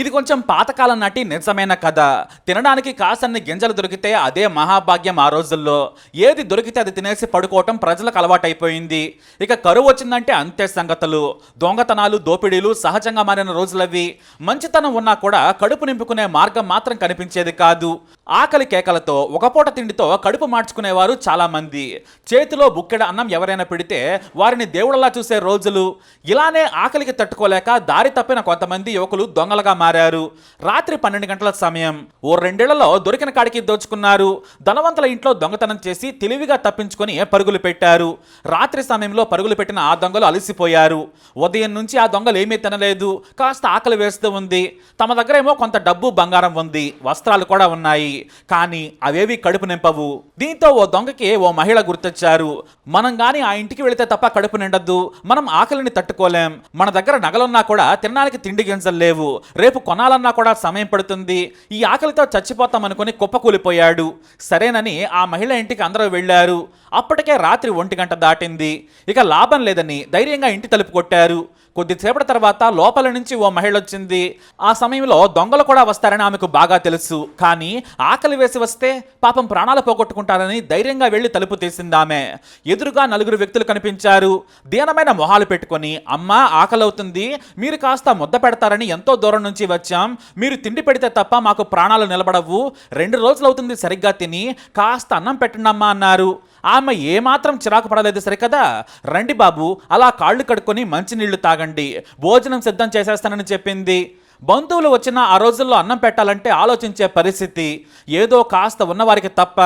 ఇది కొంచెం పాతకాలం నాటి నిజమైన కథ. తినడానికి కాసన్ని గింజలు దొరికితే అదే మహాభాగ్యం ఆ రోజుల్లో. ఏది దొరికితే అది తినేసి పడుకోవటం ప్రజలకు అలవాటైపోయింది. ఇక కరువు వచ్చిందంటే అంతే సంగతులు. దొంగతనాలు, దోపిడీలు సహజంగా మారిన రోజులవి. మంచితనం ఉన్నా కూడా కడుపు నింపుకునే మార్గం మాత్రం కనిపించేది కాదు. ఆకలి కేకలతో, ఒక పూట తిండితో కడుపు మార్చుకునేవారు చాలా మంది. చేతిలో బుక్కెడ అన్నం ఎవరైనా పెడితే వారిని దేవుళ్ళలా చూసే రోజులు. ఇలానే ఆకలికి తట్టుకోలేక దారి తప్పిన కొంతమంది యువకులు దొంగలుగా మారారు. రాత్రి 12 గంటల సమయం. ఓ 2 ఏళ్లలో దొరికిన కాడికి దోచుకున్నారు. ధనవంతుల ఇంట్లో దొంగతనం చేసి తెలివిగా తప్పించుకొని పరుగులు పెట్టారు. రాత్రి సమయంలో పరుగులు పెట్టిన ఆ దొంగలు అలసిపోయారు. ఉదయం నుంచి ఆ దొంగలు ఏమీ తినలేదు. కాస్త ఆకలి వేస్తూ ఉంది. తమ దగ్గరేమో కొంత డబ్బు, బంగారం ఉంది. వస్త్రాలు కూడా ఉన్నాయి. కానీ అవేవి కడుపు నింపవు. దీంతో ఓ దొంగకి ఓ మహిళ గుర్తొచ్చారు. మనం గాని ఆ ఇంటికి వెళితే తప్ప కడుపు నిండద్దు. మనం ఆకలిని తట్టుకోలేం. మన దగ్గర నగలున్నా కూడా తినడానికి తిండి గింజలు లేవు. రేపు కొనాలన్నా కూడా సమయం పడుతుంది. ఈ ఆకలితో చచ్చిపోతాం అనుకుని కుప్పకూలిపోయాడు. సరేనని ఆ మహిళ ఇంటికి అందరూ వెళ్ళారు. అప్పటికే రాత్రి 1 గంట దాటింది. ఇక లాభం లేదని ధైర్యంగా ఇంటి తలుపు కొట్టారు. కొద్దిసేపటి తర్వాత లోపల నుంచి ఓ మహిళ వచ్చింది. ఆ సమయంలో దొంగలు కూడా వస్తారని ఆమెకు బాగా తెలుసు. కానీ ఆకలి వేసి వస్తే పాపం ప్రాణాలు పోగొట్టుకుంటారని ధైర్యంగా వెళ్లి తలుపు తీసిందామె. ఎదురుగా 4 వ్యక్తులు కనిపించారు. దీనమైన మొహాలు పెట్టుకొని, అమ్మా ఆకలి అవుతుంది, మీరు కాస్త ముద్ద పెడతారని ఎంతో దూరం నుంచి వచ్చాం. మీరు తిండి పెడితే తప్ప మాకు ప్రాణాలు నిలబడవు. 2 రోజులు అవుతుంది సరిగ్గా తిని, కాస్త అన్నం పెట్టండమ్మా అన్నారు. ఆమె ఏమాత్రం చిరాకు పడలేదు సరికదా. రండి బాబు, అలా కాళ్ళు కడుక్కొని మంచినీళ్లు తాగండి, భోజనం సిద్ధం చేసేస్తానని చెప్పింది. బంధువులు వచ్చిన ఆ రోజుల్లో అన్నం పెట్టాలంటే ఆలోచించే పరిస్థితి. ఏదో కాస్త ఉన్నవారికి తప్ప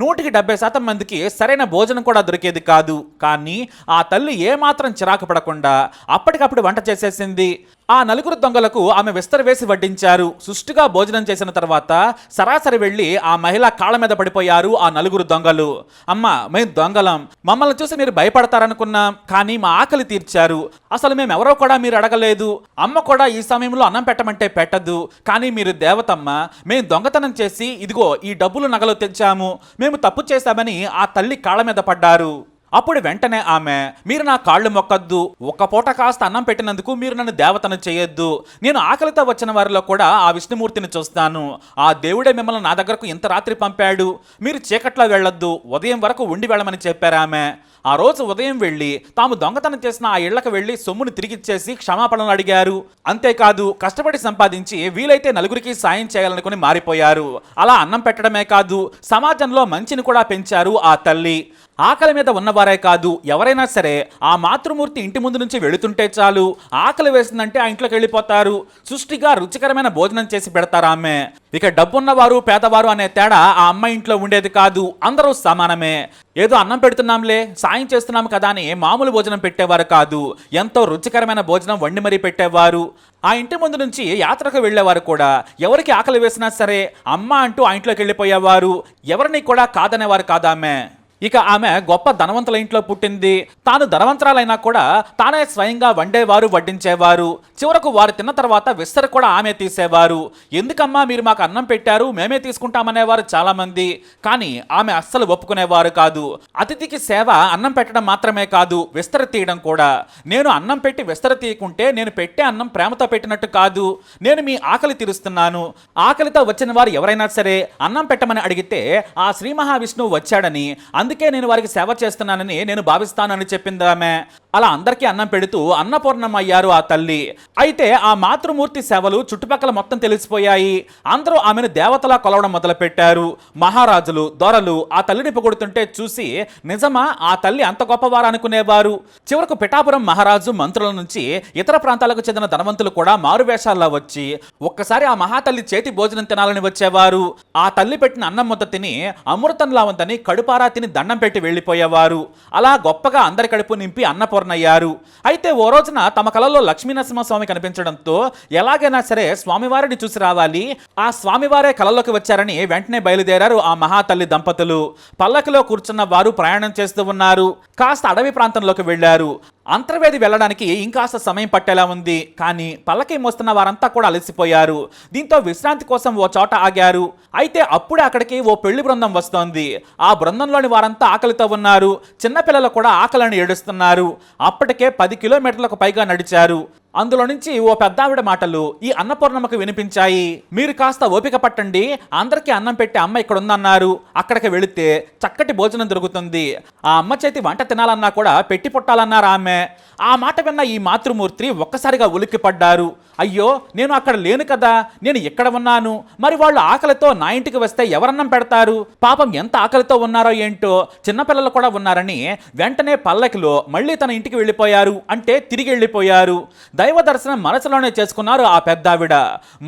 170% మందికి సరైన భోజనం కూడా దొరికేది కాదు. కానీ ఆ తల్లి ఏమాత్రం చిరాకు పడకుండా అప్పటికప్పుడు వంట చేసేసింది. ఆ 4 దొంగలకు ఆమె విస్తర వేసి వడ్డించారు. సుష్టిగా భోజనం చేసిన తర్వాత సరాసరి వెళ్ళి ఆ మహిళ కాళ్ళ మీద పడిపోయారు ఆ 4 దొంగలు. అమ్మ, మేము దొంగలం, మమ్మల్ని చూసి మీరు భయపడతారనుకున్నాం, కానీ మా ఆకలి తీర్చారు. అసలు మేమెవరో కూడా మీరు అడగలేదు. అమ్మ కూడా ఈ సమయంలో అన్నం పెట్టమంటే పెట్టదు. కానీ మీరు దేవతమ్మ, మేము దొంగతనం చేసి ఇదిగో ఈ డబ్బులు, నగలు తెచ్చాము, మేము తప్పు చేశామని ఆ తల్లి కాళ్ళ మీద పడ్డారు. అప్పుడు వెంటనే ఆమె, మీరు నా కాళ్ళు మొక్కద్దు, ఒక్క పూట కాస్త అన్నం పెట్టినందుకు మీరు నన్ను దేవతను చేయొద్దు. నేను ఆకలితో వచ్చిన వారిలో కూడా ఆ విష్ణుమూర్తిని చూస్తాను. ఆ దేవుడే మిమ్మల్ని నా దగ్గరకు ఇంత రాత్రి పంపాడు. మీరు చీకట్లో వెళ్ళొద్దు, ఉదయం వరకు ఉండి వెళ్ళమని చెప్పారామె. ఆ రోజు ఉదయం వెళ్ళి తాము దొంగతనం చేసిన ఆ ఇళ్లకు వెళ్ళి సొమ్మును తిరిగిచ్చేసి క్షమాపణలు అడిగారు. అంతేకాదు, కష్టపడి సంపాదించి వీలైతే 4కి సాయం చేయాలనుకుని మారిపోయారు. అలా అన్నం పెట్టడమే కాదు, సమాజంలో మంచిని కూడా పెంచారు ఆ తల్లి. ఆకలి మీద ఉన్నవారే కాదు, ఎవరైనా సరే ఆ మాతృమూర్తి ఇంటి ముందు నుంచి వెళుతుంటే చాలు, ఆకలి వేసిందంటే ఆ ఇంట్లోకి వెళ్ళిపోతారు. సృష్టిగా రుచికరమైన భోజనం చేసి పెడతారు ఆమె. ఇక డబ్బున్నవారు, పేదవారు అనే తేడా ఆ అమ్మాయి ఇంట్లో ఉండేది కాదు. అందరూ సమానమే. ఏదో అన్నం పెడుతున్నాంలే, సాయం చేస్తున్నాం కదా అని మామూలు భోజనం పెట్టేవారు కాదు. ఎంతో రుచికరమైన భోజనం వండి మరీ పెట్టేవారు. ఆ ఇంటి ముందు నుంచి యాత్రకు వెళ్లేవారు కూడా ఎవరికి ఆకలి వేసినా సరే అమ్మ అంటూ ఆ ఇంట్లోకి వెళ్ళిపోయేవారు. ఎవరిని కూడా కాదనేవారు కాదామె. ఇక ఆమె గొప్ప ధనవంతుల ఇంట్లో పుట్టింది. తాను ధనవంతరాలైనా కూడా తానే స్వయంగా వండేవారు, వడ్డించేవారు. చివరకు వారు తిన్న తర్వాత విస్తర కూడా ఆమె తీసేవారు. ఎందుకమ్మా మీరు మాకు అన్నం పెట్టారు, మేమే తీసుకుంటామనేవారు చాలా మంది. కానీ ఆమె అస్సలు ఒప్పుకునేవారు కాదు. అతిథికి సేవ అన్నం పెట్టడం మాత్రమే కాదు, విస్తర తీయడం కూడా. నేను అన్నం పెట్టి విస్తర తీయకుంటే నేను పెట్టే అన్నం ప్రేమతో పెట్టినట్టు కాదు. నేను మీ ఆకలి తీరుస్తున్నాను. ఆకలితో వచ్చిన వారు ఎవరైనా సరే అన్నం పెట్టమని అడిగితే ఆ శ్రీ మహావిష్ణువు వచ్చాడని, అందుకే నేను వారికి సేవ చేస్తున్నానని నేను భావిస్తానని చెప్పింది ఆమె. అలా అందరికీ అన్నం పెడుతూ అన్నపూర్ణం అయ్యారు ఆ తల్లి. అయితే ఆ మాతృమూర్తి సేవలు చుట్టుపక్కల మొత్తం తెలిసిపోయాయి. అందరూ ఆమెను దేవతలా కొలవడం మొదలుపెట్టారు. మహారాజులు, దొరలు ఆ తల్లిని పొగుడుతుంటే చూసి నిజమా ఆ తల్లి అంత గొప్పవారు అనుకునేవారు. చివరకు పిఠాపురం మహారాజు, మంత్రుల నుంచి ఇతర ప్రాంతాలకు చెందిన ధనవంతులు కూడా మారువేషాల్లో వచ్చి ఒక్కసారి ఆ మహాతల్లి చేతి భోజనం తినాలని వచ్చేవారు. ఆ తల్లి పెట్టిన అన్నం ముద్ద తిని అమృతంలా ఉందని కడుపారా తిని దండం పెట్టి వెళ్ళిపోయేవారు. అలా గొప్పగా అందరి కడుపు నింపి అన్నపూర్ణయ్యారు. అయితే ఓ రోజున తమ కలలో లక్ష్మీనరసింహస్వామి కనిపించడంతో ఎలాగైనా సరే స్వామివారిని చూసి రావాలి, ఆ స్వామివారే కలలోకి వచ్చారని వెంటనే బయలుదేరారు ఆ మహాతల్లి దంపతులు. పల్లకిలో కూర్చున్న వారు ప్రయాణం చేస్తూ ఉన్నారు. కాస్త అడవి ప్రాంతంలోకి వెళ్లారు. అంతర్వేది వెళ్ళడానికి ఇంకాస్త సమయం పట్టేలా ఉంది. కానీ పల్లకి మోస్తున్న వారంతా కూడా అలసిపోయారు. దీంతో విశ్రాంతి కోసం ఓ చోట ఆగారు. అయితే అప్పుడే అక్కడికి ఓ పెళ్లి బృందం వస్తోంది. ఆ బృందంలోని వారంతా ఆకలితో ఉన్నారు. చిన్నపిల్లలు కూడా ఆకలిని ఏడుస్తున్నారు. అప్పటికే 10 కిలోమీటర్లకు పైగా నడిచారు. అందులో నుంచి ఓ పెద్దావిడ మాటలు ఈ అన్నపూర్ణమ్మకు వినిపించాయి. మీరు కాస్త ఓపిక పట్టండి, అందరికీ అన్నం పెట్టే అమ్మ ఇక్కడ ఉందన్నారు. అక్కడికి వెళితే చక్కటి భోజనం దొరుకుతుంది. ఆ అమ్మ చేతి వంట తినాలన్నా కూడా పెట్టి పుట్టాలన్నారు ఆమె. ఆ మాట విన్న ఈ మాతృమూర్తి ఒక్కసారిగా ఉలిక్కిపడ్డారు. అయ్యో, నేను అక్కడ లేను కదా, నేను ఇక్కడ ఉన్నాను. మరి వాళ్ళు ఆకలితో నా ఇంటికి వస్తే ఎవరన్నం పెడతారు? పాపం ఎంత ఆకలితో ఉన్నారో ఏంటో, చిన్నపిల్లలు కూడా ఉన్నారని వెంటనే పల్లకిలో మళ్ళీ తన ఇంటికి వెళ్ళిపోయారు. అంటే తిరిగి వెళ్ళిపోయారు. దైవ దర్శనం మనసులోనే చేసుకున్నారు ఆ పెద్దావిడ.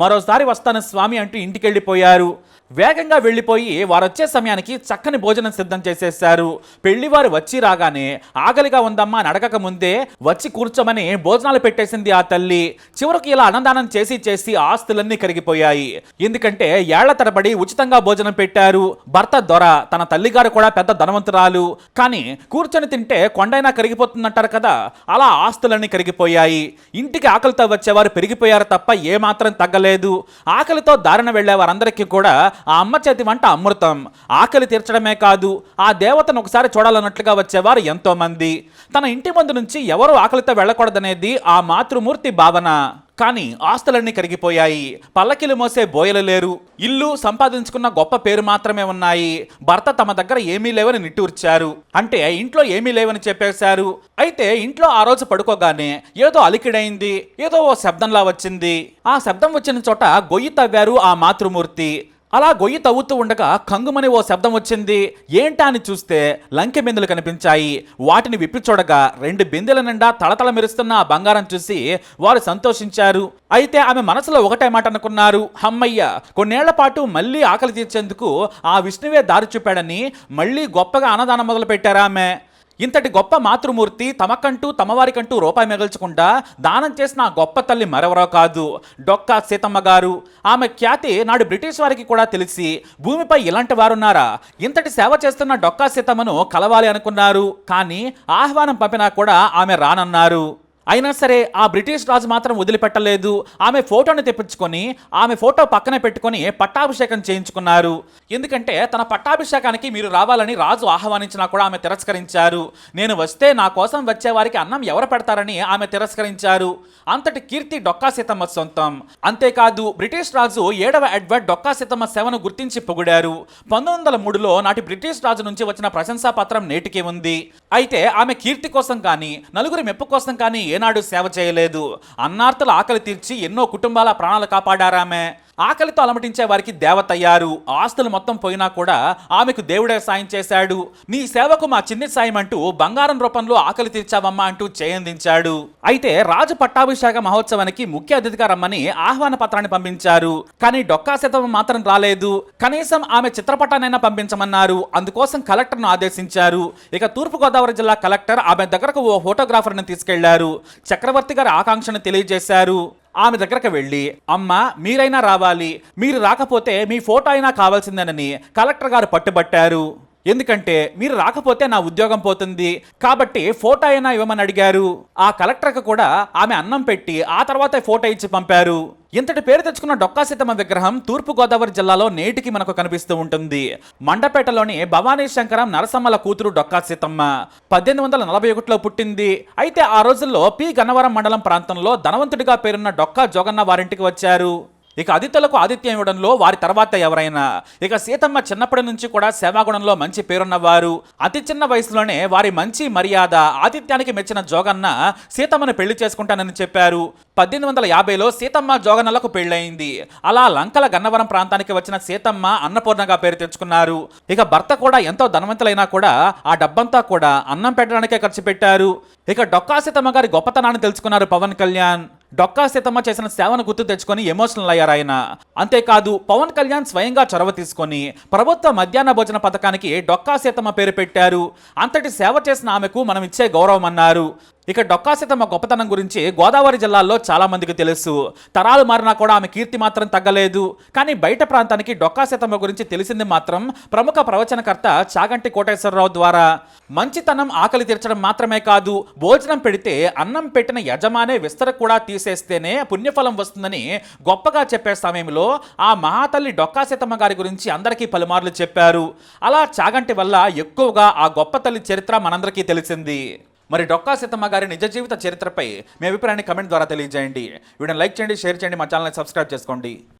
మరోసారి వస్తాను స్వామి అంటూ ఇంటికి వెళ్ళిపోయారు. వేగంగా వెళ్ళిపోయి వారు వచ్చే సమయానికి చక్కని భోజనం సిద్ధం చేసేశారు. పెళ్లివారు వచ్చి రాగానే ఆకలిగా ఉందమ్మా అని అడగక ముందే వచ్చి కూర్చోమని భోజనాలు పెట్టేసింది ఆ తల్లి. చివరికి ఇలా అన్నదానం చేసి చేసి ఆస్తులన్నీ కరిగిపోయాయి. ఎందుకంటే ఏళ్ల తరబడి ఉచితంగా భోజనం పెట్టారు. భర్త దొర, తన తల్లిగారు కూడా పెద్ద ధనవంతురాలు. కానీ కూర్చొని తింటే కొండైనా కరిగిపోతుందంటారు కదా, అలా ఆస్తులన్నీ కరిగిపోయాయి. ఇంటికి ఆకలితో వచ్చేవారు పెరిగిపోయారు తప్ప ఏమాత్రం తగ్గలేదు. ఆకలితో దారిన వెళ్లే వారందరికీ కూడా ఆ అమ్మ చేతి వంట అమృతం. ఆకలి తీర్చడమే కాదు, ఆ దేవతను ఒకసారి చూడాలన్నట్లుగా వచ్చేవారు ఎంతో మంది. తన ఇంటి ముందు నుంచి ఎవరు ఆకలితో వెళ్ళకూడదనేది ఆ మాతృమూర్తి భావన. కానీ ఆస్తులన్నీ కరిగిపోయాయి. పల్లకిలు మోసే బోయలు లేరు. ఇల్లు సంపాదించుకున్న గొప్ప పేరు మాత్రమే ఉన్నాయి. భర్త తమ దగ్గర ఏమీ లేవని నిట్టూర్చారు. అంటే ఇంట్లో ఏమీ లేవని చెప్పేశారు. అయితే ఇంట్లో ఆ రోజు పడుకోగానే ఏదో అలికిడైంది. ఏదో ఓ శబ్దంలా వచ్చింది. ఆ శబ్దం వచ్చిన చోట గొయ్యి తవ్వారు ఆ మాతృమూర్తి. అలా గొయ్యి తవ్వుతూ ఉండగా కంగుమని ఓ శబ్దం వచ్చింది. ఏంటా అని చూస్తే లంకె బిందెలు కనిపించాయి. వాటిని విప్పి చూడగా 2 బిందెల నిండా తళతళ మెరుస్తున్న ఆ బంగారం చూసి వారు సంతోషించారు. అయితే ఆమె మనసులో ఒకటే మాట అనుకున్నారు, హమ్మయ్య, కొన్నేళ్ల పాటు మళ్ళీ ఆకలి తీర్చేందుకు ఆ విష్ణువే దారి చూపాడని మళ్ళీ గొప్పగా అన్నదానం మొదలు పెట్టారామె. ఇంతటి గొప్ప మాతృమూర్తి తమకంటూ తమవారికంటూ రూపాయి మిగల్చకుండా దానం చేసిన ఆ గొప్ప తల్లి మరెవరో కాదు, డొక్కా సీతమ్మ గారు. ఆమె ఖ్యాతి నాడు బ్రిటిష్ వారికి కూడా తెలిసి భూమిపై ఇలాంటి వారున్నారా, ఇంతటి సేవ చేస్తున్న డొక్కా సీతమ్మను కలవాలి అనుకున్నారు. కానీ ఆహ్వానం పంపినా కూడా ఆమె రానన్నారు. అయినా సరే ఆ బ్రిటిష్ రాజు మాత్రం వదిలిపెట్టలేదు. ఆమె ఫోటోని తెప్పించుకొని ఆమె ఫోటో పక్కనే పెట్టుకొని పట్టాభిషేకం చేయించుకున్నారు. ఎందుకంటే తన పట్టాభిషేకానికి మీరు రావాలని రాజు ఆహ్వానించినా కూడా ఆమె తిరస్కరించారు. నేను వస్తే నా కోసం వచ్చేవారికి అన్నం ఎవరు పెడతారని ఆమె తిరస్కరించారు. అంతటి కీర్తి డొక్కా సీతమ్మ సొంతం. అంతేకాదు బ్రిటిష్ రాజు 7వ ఎడ్వర్డ్ డొక్కా సీతమ్మ సేవను గుర్తించి పొగిడారు. 1903లో నాటి బ్రిటిష్ రాజు నుంచి వచ్చిన ప్రశంసా పత్రం నేటికి ఉంది. అయితే ఆమె కీర్తి కోసం కానీ నలుగురి మెప్పు కోసం కానీ ఏనాడు సేవ చేయలేదు. అన్నార్తుల ఆకలి తీర్చి ఎన్నో కుటుంబాల ప్రాణాలు కాపాడారామె. ఆకలితో అలమటించే వారికి దేవతయ్యారు. ఆస్తులు మొత్తం పోయినా కూడా ఆమెకు దేవుడే సాయం చేశాడు. నీ సేవకు మా చిన్ని సాయం అంటూ బంగారం రూపంలో ఆకలి తీర్చావమ్మా అంటూ చేయందించాడు. అయితే రాజు పట్టాభిషేక మహోత్సవానికి ముఖ్య అతిథిగా రమ్మని ఆహ్వాన పత్రాన్ని పంపించారు. కానీ డొక్కా సీతమ్మ మాత్రం రాలేదు. కనీసం ఆమె చిత్రపటాన్నైనా పంపించమన్నారు. అందుకోసం కలెక్టర్ను ఆదేశించారు. ఇక తూర్పుగోదావరి జిల్లా కలెక్టర్ ఆమె దగ్గరకు ఓ ఫోటోగ్రాఫర్ని తీసుకెళ్లారు. చక్రవర్తి గారి ఆకాంక్షను తెలియజేశారు. ఆమె దగ్గరకు వెళ్ళి, అమ్మ మీరైనా రావాలి, మీరు రాకపోతే మీ ఫోటో అయినా కావాల్సిందేనని కలెక్టర్ గారు పట్టుబట్టారు. ఎందుకంటే మీరు రాకపోతే నా ఉద్యోగం పోతుంది కాబట్టి ఫోటో అయినా ఇవ్వమని అడిగారు. ఆ కలెక్టర్కి కూడా ఆమె అన్నం పెట్టి ఆ తర్వాత ఫోటో ఇచ్చి పంపారు. ఇంతటి పేరు తెచ్చుకున్న డొక్కా సీతమ్మ విగ్రహం తూర్పుగోదావరి జిల్లాలో నేటికి మనకు కనిపిస్తూ ఉంటుంది. మండపేటలోని భవానీ శంకరం నరసమ్మల కూతురు డొక్కా సీతమ్మ 1841లో పుట్టింది. అయితే ఆ రోజుల్లో పి గన్నవరం మండలం ప్రాంతంలో ధనవంతుడిగా పేరున్న డొక్కా జోగన్న వారింటికి వచ్చారు. ఇక అతిథులకు ఆతిథ్యం ఇవ్వడంలో వారి తర్వాత ఎవరైనా. ఇక సీతమ్మ చిన్నప్పటి నుంచి కూడా సేవాగుణంలో మంచి పేరున్నవారు. అతి చిన్న వయసులోనే వారి మంచి మర్యాద ఆతిథ్యానికి మెచ్చిన జోగన్న సీతమ్మను పెళ్లి చేసుకుంటానని చెప్పారు. 1850లో సీతమ్మ జోగన్నలకు పెళ్లయింది. అలా లంకల గన్నవరం ప్రాంతానికి వచ్చిన సీతమ్మ అన్నపూర్ణగా పేరు తెచ్చుకున్నారు. ఇక భర్త కూడా ఎంతో ధనవంతులైనా కూడా ఆ డబ్బంతా కూడా అన్నం పెట్టడానికే ఖర్చు పెట్టారు. ఇక డొక్కా సీతమ్మ గారి గొప్పతనాన్ని తెలుసుకున్నారు పవన్ కళ్యాణ్. డొక్కా సీతమ్మ చేసిన సేవను గుర్తు తెచ్చుకొని ఎమోషనల్ అయ్యారు ఆయన. అంతేకాదు పవన్ కళ్యాణ్ స్వయంగా చొరవ తీసుకొని ప్రభుత్వ మధ్యాహ్న భోజన పథకానికి డొక్కా సీతమ్మ పేరు పెట్టారు. అంతటి సేవ చేసిన ఆమెకు మనం ఇచ్చే గౌరవం అన్నారు. ఇక డొక్కా సీతమ్మ గొప్పతనం గురించి గోదావరి జిల్లాలో చాలా మందికి తెలుసు. తరాలు మారినా కూడా ఆమె కీర్తి మాత్రం తగ్గలేదు. కానీ బయట ప్రాంతానికి డొక్కా సీతమ్మ గురించి తెలిసింది మాత్రం ప్రముఖ ప్రవచనకర్త చాగంటి కోటేశ్వరరావు ద్వారా. మంచితనం ఆకలి తీర్చడం మాత్రమే కాదు, భోజనం పెడితే అన్నం పెట్టిన యజమానే విస్తర కూడా తీసేస్తేనే పుణ్యఫలం వస్తుందని గొప్పగా చెప్పే సమయంలో ఆ మహాతల్లి డొక్కా సీతమ్మ గారి గురించి అందరికీ పలుమార్లు చెప్పారు. అలా చాగంటి వల్ల ఎక్కువగా ఆ గొప్ప తల్లి చరిత్ర మనందరికీ తెలిసింది. మరి డొక్కా సీతమ్మ గారి నిజ జీవిత చరిత్రపై మీ అభిప్రాయాన్ని కమెంట్ ద్వారా తెలియజేయండి. వీడియోని లైక్ చేయండి, షేర్ చేయండి, మా ఛానల్ని సబ్స్క్రైబ్ చేసుకోండి.